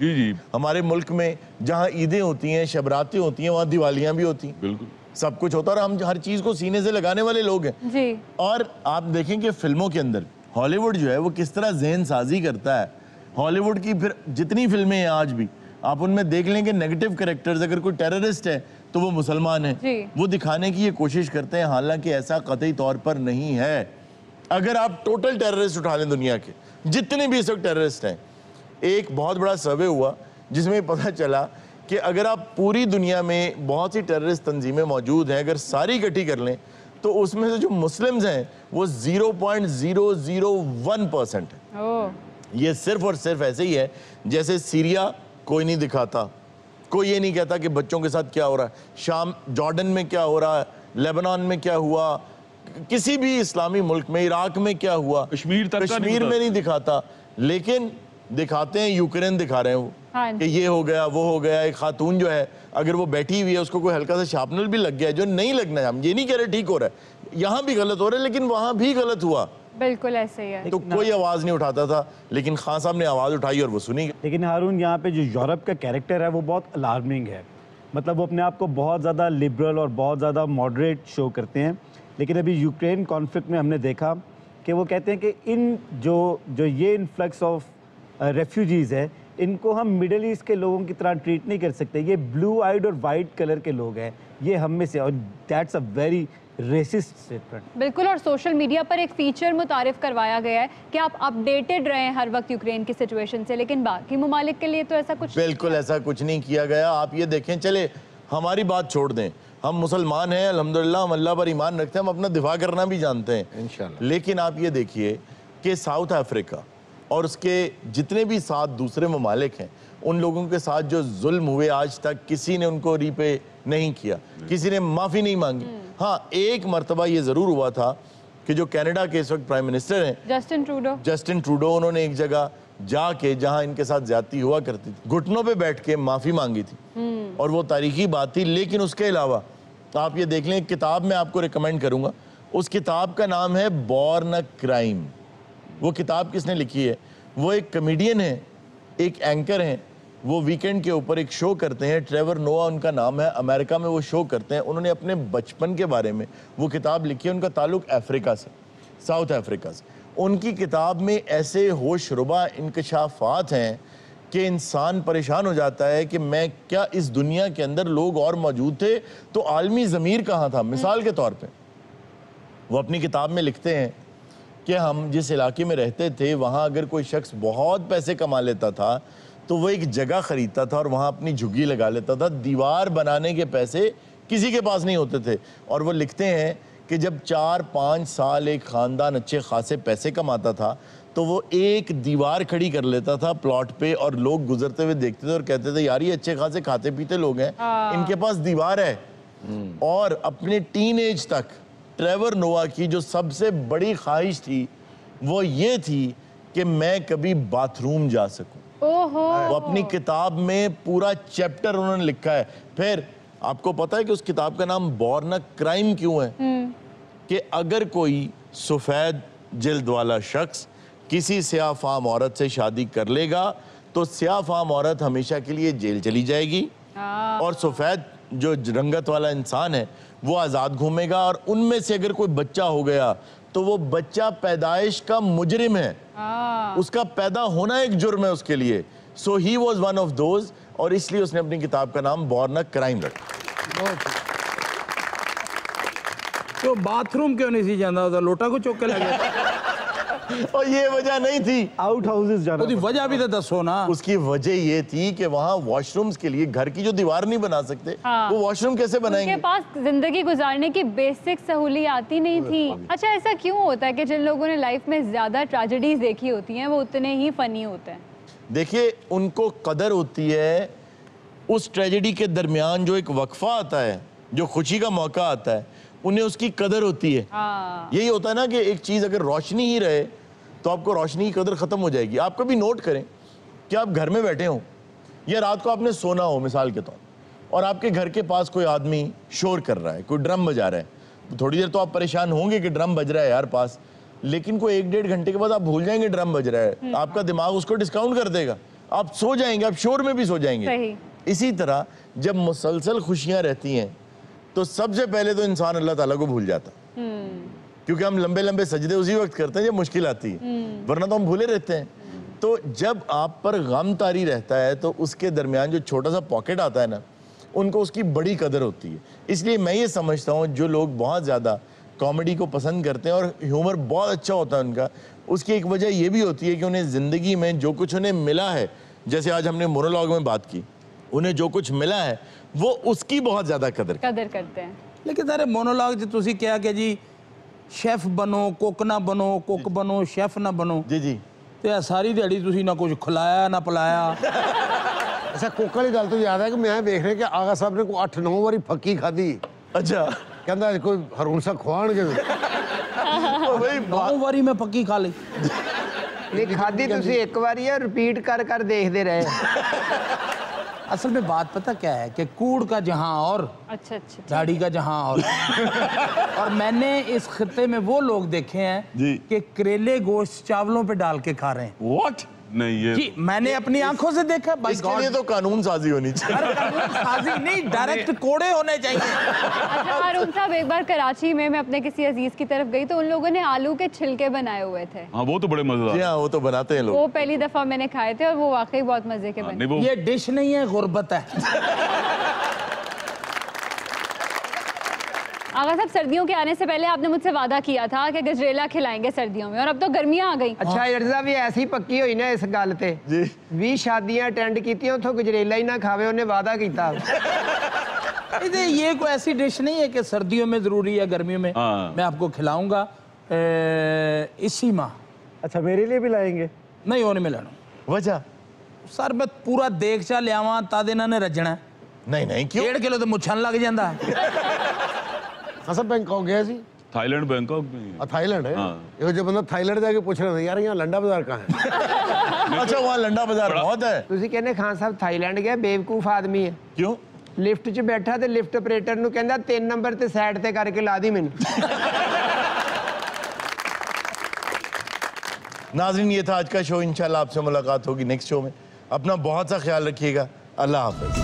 Speaker 1: हमारे मुल्क में जहाँ ईदें होती हैं, शबरातें होती हैं, वहाँ दिवालियाँ भी होती हैं, बिल्कुल सब कुछ होता है। और हम हर चीज़ को सीने से लगाने वाले लोग हैं जी। और आप देखें कि फिल्मों के अंदर हॉलीवुड जो है वो किस तरह जहन साजी करता है। हॉलीवुड की फिर जितनी फिल्में हैं आज भी, आप उनमें देख लें कि नेगेटिव कैरेक्टर्स, अगर कोई टेररिस्ट है तो वो मुसलमान है, वो दिखाने की ये कोशिश करते हैं, हालांकि ऐसा कतई तौर पर नहीं है। अगर आप टोटल टेररिस्ट उठा लें दुनिया के जितने भी इस वक्त टेररिस्ट हैं, एक बहुत बड़ा सर्वे हुआ जिसमें पता चला कि अगर आप पूरी दुनिया में बहुत सी टेररिस्ट तंजीमें मौजूद हैं, अगर सारी इकट्ठी कर लें तो उसमें से जो मुस्लिम्स हैं वो 0.001% है। ये सिर्फ और सिर्फ ऐसे ही है जैसे सीरिया कोई नहीं दिखाता, कोई ये नहीं कहता कि बच्चों के साथ क्या हो रहा है, शाम जॉर्डन में क्या हो रहा है, लेबनान में क्या हुआ, किसी भी इस्लामी मुल्क में, इराक में क्या हुआ, कश्मीर में नहीं दिखाता, लेकिन दिखाते हैं यूक्रेन दिखा रहे हैं वो कि ये हो गया वो हो गया। एक खातून जो है अगर वो बैठी हुई है उसको कोई हल्का सा शार्पनर भी लग गया है, जो नहीं लगना है, हम ये नहीं कह रहे ठीक हो रहा है, यहाँ भी गलत हो रहा है, लेकिन वहाँ भी गलत हुआ,
Speaker 3: बिल्कुल ऐसे ही है।
Speaker 1: तो कोई आवाज़ नहीं उठाता था, लेकिन खान साहब ने आवाज़ उठाई और वो सुनी।
Speaker 7: लेकिन हारून, यहाँ पे जो यूरोप का कैरेक्टर है वो बहुत अलार्मिंग है। मतलब वो अपने आप को बहुत ज़्यादा लिबरल और बहुत ज़्यादा मॉडरेट शो करते हैं, लेकिन अभी यूक्रेन कॉन्फ्लिक्ट में हमने देखा कि वो कहते हैं कि इन जो ये इन्फ्लक्स ऑफ रेफ्यूजीज़ है, इनको हम मिडिल ईस्ट के लोगों की तरह ट्रीट नहीं कर सकते। ये ब्लू आइड और वाइट कलर के लोग हैं, ये हम में से, और that's a very resist statement.
Speaker 13: बिल्कुल, और सोशल मीडिया पर एक फीचर मुतारिफ करवाया गया है कि आप अपडेटेड रहें हर वक्त यूक्रेन की सिचुएशन से, लेकिन बाकी ममालिक के लिए तो ऐसा कुछ
Speaker 1: बिल्कुल ऐसा कुछ नहीं किया गया। आप ये देखें, चले हमारी बात छोड़ दें, हम मुसलमान हैं अल्हम्दुलिल्लाह, हम अल्लाह पर ईमान रखते हैं, हम अपना दिफा करना भी जानते हैं इंशाल्लाह। लेकिन आप ये देखिए कि साउथ अफ्रीका और उसके जितने भी 7 दूसरे ममालिक हैं, उन लोगों के साथ जो जुल्म हुए आज तक किसी ने उनको रीपे नहीं किया, किसी ने माफ़ी नहीं मांगी। हाँ, एक मरतबा ये ज़रूर हुआ था कि जो कनाडा के इस वक्त प्राइम मिनिस्टर हैं जस्टिन ट्रूडो, उन्होंने एक जगह जाके जहां इनके साथ ज्यादती हुआ करती थी, घुटनों पे बैठ के माफ़ी मांगी थी और वो तारीखी बात थी। लेकिन उसके अलावा आप ये देख लें, एक किताब मैं आपको रिकमेंड करूँगा, उस किताब का नाम है बॉर्न अ क्राइम। वो किताब किसने लिखी है? वो एक कॉमेडियन है, एक एंकर हैं, वो वीकेंड के ऊपर एक शो करते हैं, ट्रेवर नोआ उनका नाम है, अमेरिका में वो शो करते हैं। उन्होंने अपने बचपन के बारे में वो किताब लिखी है, उनका ताल्लुक अफ्रीका से, साउथ अफ्रीका से। उनकी किताब में ऐसे होशरुबा इंकशाफात हैं कि इंसान परेशान हो जाता है कि मैं क्या इस दुनिया के अंदर लोग और मौजूद थे तो आलमी ज़मीर कहाँ था। मिसाल के तौर पे वो अपनी किताब में लिखते हैं कि हम जिस इलाके में रहते थे वहाँ अगर कोई शख्स बहुत पैसे कमा लेता था तो वो एक जगह ख़रीदता था और वहाँ अपनी झुग्गी लगा लेता था। दीवार बनाने के पैसे किसी के पास नहीं होते थे। और वो लिखते हैं कि जब 4-5 साल एक ख़ानदान अच्छे खासे पैसे कमाता था तो वो एक दीवार खड़ी कर लेता था प्लॉट पे, और लोग गुजरते हुए देखते थे और कहते थे यार ये अच्छे खासे खाते पीते लोग हैं, इनके पास दीवार है। और अपने टीनेज तक ट्रेवर नोआ की जो सबसे बड़ी ख्वाहिश थी वो ये थी कि मैं कभी बाथरूम जा सकूं। वो अपनी किताब में पूरा चैप्टर उन्होंने लिखा है। फिर आपको पता है कि उस किताब का नाम बॉर्न अ क्राइम क्यों है? कि अगर कोई सफ़ेद जिल्द वाला शख्स किसी स्याह फाम औरत से शादी कर लेगा तो स्याह फाम औरत हमेशा के लिए जेल चली जाएगी और सफ़ेद जो रंगत वाला इंसान है वो आज़ाद घूमेगा। और उनमें से अगर कोई बच्चा हो गया तो वो बच्चा पैदाइश का मुजरिम है, उसका पैदा होना एक जुर्म है उसके लिए। So he was one of those, और इसलिए उसने अपनी किताब का नाम बॉर्न अ क्राइम रखा।
Speaker 6: तो बाथरूम क्यों नहीं सी जाता था, लोटा को चौक के लगे?
Speaker 1: और ये वजह नहीं थी,
Speaker 7: आउट हाउसेस जाना।
Speaker 6: उसकी वजह भी तो दसो ना।
Speaker 1: उसकी वजह ये थी कि वहाँ वॉशरूम्स के लिए घर की जो दीवार नहीं बना सकते, वो वॉशरूम कैसे बनाएंगे?
Speaker 13: उनके पास जिंदगी गुजारने की बेसिक सहूलियात ही नहीं थी। अच्छा, ऐसा क्यों होता है कि जिन लोगों ने लाइफ में ज्यादा ट्रेजेडीज देखी होती हैं वो उतने ही फनी होते हैं?
Speaker 1: देखिए, उनको कदर होती है उस ट्रेजेडी के दरमियान जो एक वक्फा आता है, जो खुशी का मौका आता है, उन्हें उसकी कदर होती है। यही होता है ना कि एक चीज़ अगर रोशनी ही रहे तो आपको रोशनी की कदर ख़त्म हो जाएगी। आप कभी नोट करें कि आप घर में बैठे हों या रात को आपने सोना हो मिसाल के तौर, और आपके घर के पास कोई आदमी शोर कर रहा है, कोई ड्रम बजा रहा है। थोड़ी देर तो आप परेशान होंगे कि ड्रम बज रहा है यार पास, लेकिन कोई 1-1.5 घंटे के बाद आप भूल जाएंगे ड्रम बज रहा है, आपका दिमाग उसको डिस्काउंट कर देगा, आप सो जाएंगे, आप शोर में भी सो जाएंगे। इसी तरह जब मुसलसल खुशियाँ रहती हैं तो सबसे पहले तो इंसान अल्लाह ताला को भूल जाता, क्योंकि हम लंबे लंबे सजदे उसी वक्त करते हैं जब मुश्किल आती है, वरना तो हम भूले रहते हैं। तो जब आप पर गम तारी रहता है तो उसके दरमियान जो छोटा सा पॉकेट आता है ना, उनको उसकी बड़ी कदर होती है। इसलिए मैं ये समझता हूँ जो लोग बहुत ज़्यादा कॉमेडी को पसंद करते हैं और ह्यूमर बहुत अच्छा होता है उनका, उसकी एक वजह ये भी होती है कि उन्हें ज़िंदगी में जो कुछ उन्हें मिला है, जैसे आज हमने मोनोलॉग में बात की, उन्हें जो कुछ मिला है वो उसकी बहुत ज़्यादा कदर
Speaker 13: करते हैं।
Speaker 6: लेकिन सारे मोनोलॉग जो तुसी क्या कि जी शेफ बनो, कुक ना बनो, कुक बनो शेफ ना बनो,
Speaker 1: जी जी,
Speaker 6: तो यार सारी दिहाड़ी तुसी ना कुछ खिलाया ना पिलाया।
Speaker 2: अच्छा, कुक वाली गल तो याद है कि मैं देख रहा कि आगा साहब ने कोई 8-9 बारी फक्की खाधी।
Speaker 1: अच्छा,
Speaker 2: कहता कोई हरून सा खुआणगे।
Speaker 6: 9 बारी मैं पक्की खा ली।
Speaker 10: नहीं खाधी तुसी एक बारी है, रिपीट कर कर देखते रहे।
Speaker 6: असल में बात पता क्या है कि कूड़ का जहां और
Speaker 13: अच्छा
Speaker 6: दाढ़ी का जहां और मैंने इस खित्ते में वो लोग देखे हैं कि करेले गोश्त चावलों पे डाल के खा रहे हैं।
Speaker 1: What?
Speaker 5: नहीं ये
Speaker 6: जी मैंने अपनी आंखों से देखा। बाय
Speaker 1: इसके लिए तो कानून साजी होनी चाहिए।
Speaker 6: साजी नहीं, डायरेक्ट कोड़े होने चाहिए।
Speaker 13: अच्छा हारून साहब, एक बार कराची में मैं अपने किसी अजीज की तरफ गई तो उन लोगों ने आलू के छिलके बनाए हुए थे।
Speaker 5: हाँ वो तो बड़े मजेदार।
Speaker 1: जी हाँ, वो तो बनाते हैं लोग।
Speaker 13: वो पहली दफा मैंने खाए थे और वो वाकई बहुत मजे के बने।
Speaker 6: ये डिश नहीं है, गुर्बत है।
Speaker 13: आगा साहब, सर्दियों के आने से पहले आपने मुझसे वादा किया था कि गजरेला खिलाएंगे सर्दियों में, और अब तो गर्मियां आ गई।
Speaker 10: अच्छा यर्जा भी ऐसी पक्की हुई ना इस गल ते
Speaker 1: जी
Speaker 10: 20 शादियां अटेंड कीतियां, उथों गजरेला ही ना खावे, उन्हें वादा किया।
Speaker 6: ये कोई ऐसी डिश नहीं है कि सर्दियों में जरूरी है, गर्मियों में। मैं आपको खिलाऊंगा इसी माह।
Speaker 7: अच्छा मेरे लिए भी लाएंगे?
Speaker 6: नहीं वो नहीं मिलना।
Speaker 1: वजह
Speaker 6: सर मैं पूरा देख चा लियावा तद इन्होंने रजना।
Speaker 1: नहीं नहीं क्यों?
Speaker 6: 1.5 किलो तो मुछन लग जाता है।
Speaker 2: सब बैंकॉक गया सी?
Speaker 5: थाईलैंड बैंकॉक में।
Speaker 2: थाईलैंड है? ये जो बंदा थाईलैंड जाके पूछ रहा था यार यहाँ लंडा बाजार कहाँ है?
Speaker 1: अच्छा वहाँ लंडा बाजार बहुत है।
Speaker 10: तुसी कहने खान साहब थाईलैंड गया, बेवकूफ आदमी है।
Speaker 1: क्यों?
Speaker 10: लिफ्ट 'ਚ बैठा ते लिफ्ट ऑपरेटर नु कहंदा 3 नंबर ते साइड ते करके ला दी मैनू।
Speaker 1: नाज़रीन ये था आज का शो। इंशाल्लाह आपसे मुलाकात होगी नेक्स्ट शो में। अपना बहुत सा ख्याल रखिएगा। अल्लाह हाफ़िज़।